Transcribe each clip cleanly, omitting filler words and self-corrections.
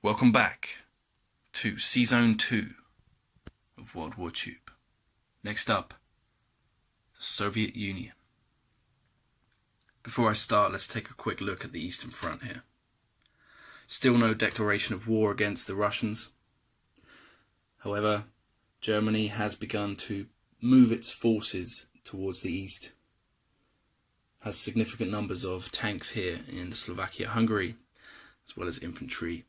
Welcome back to Season 2 of WWTube. Next up, the Soviet Union. Before I start, let's take a quick look at the Eastern Front here. Still no declaration of war against the Russians. However, Germany has begun to move its forces towards the east. Has significant numbers of tanks here in Slovakia, Hungary, as well as infantry,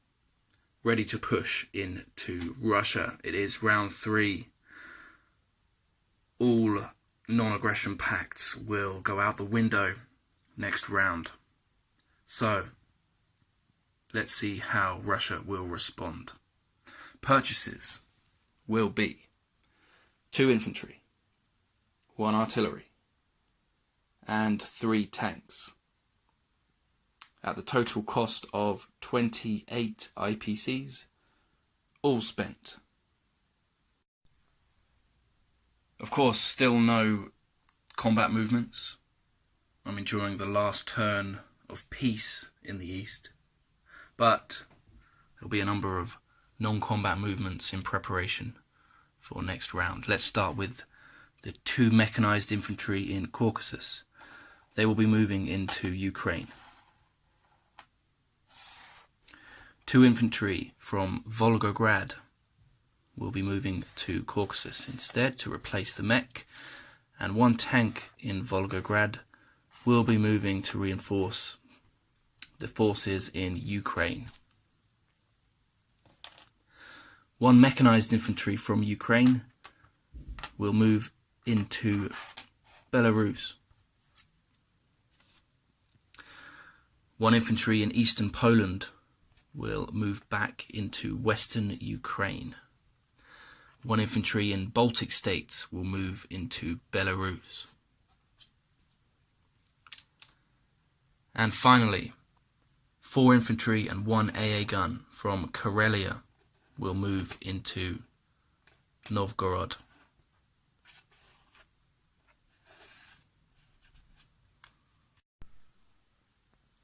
ready to push into Russia. It is round 3. All non-aggression pacts will go out the window next round. So, let's see how Russia will respond. Purchases will be 2 infantry, 1 artillery, and 3 tanks, at the total cost of 28 IPCs, all spent. Of course, still no combat movements. I'm enjoying the last turn of peace in the east, but there'll be a number of non-combat movements in preparation for next round. Let's start with the 2 mechanized infantry in Caucasus. They will be moving into Ukraine. 2 infantry from Volgograd will be moving to Caucasus instead to replace the mech, and 1 tank in Volgograd will be moving to reinforce the forces in Ukraine. 1 mechanized infantry from Ukraine will move into Belarus. 1 infantry in eastern Poland will move back into western Ukraine. 1 infantry in Baltic states will move into Belarus. And finally, 4 infantry and 1 AA gun from Karelia will move into Novgorod.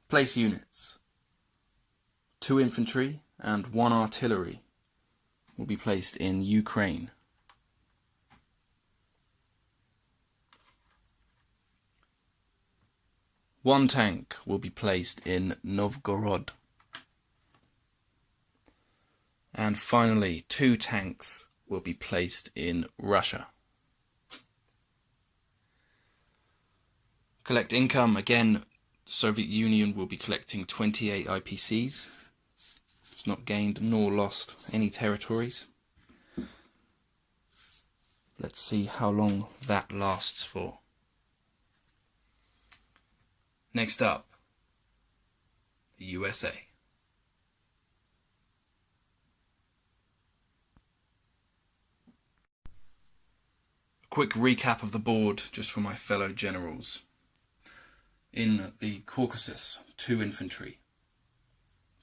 Place units. 2 infantry and 1 artillery will be placed in Ukraine. 1 tank will be placed in Novgorod. And finally, 2 tanks will be placed in Russia. Collect income. Again, the Soviet Union will be collecting 28 IPCs. It's not gained nor lost any territories. Let's see how long that lasts for. Next up, the USA. A quick recap of the board just for my fellow generals. In the Caucasus, 2 infantry.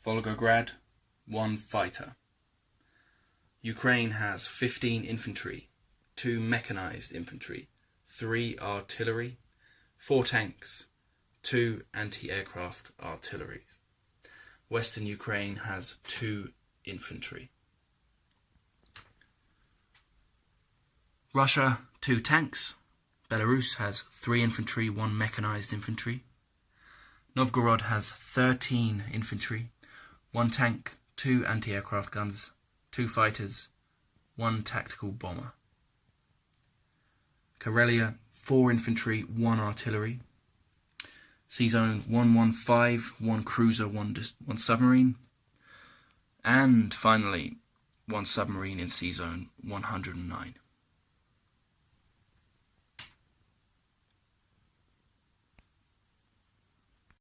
Volgograd, 1 fighter. Ukraine has 15 infantry, 2 mechanized infantry, 3 artillery, 4 tanks, 2 anti-aircraft artillery. Western Ukraine has 2 infantry. Russia, 2 tanks. Belarus has 3 infantry, 1 mechanized infantry. Novgorod has 13 infantry, 1 tank, 2 anti-aircraft guns, 2 fighters, 1 tactical bomber. Karelia, 4 infantry, 1 artillery. Sz2 115, 1 cruiser, 1 submarine. And finally, 1 submarine in Sz2 109.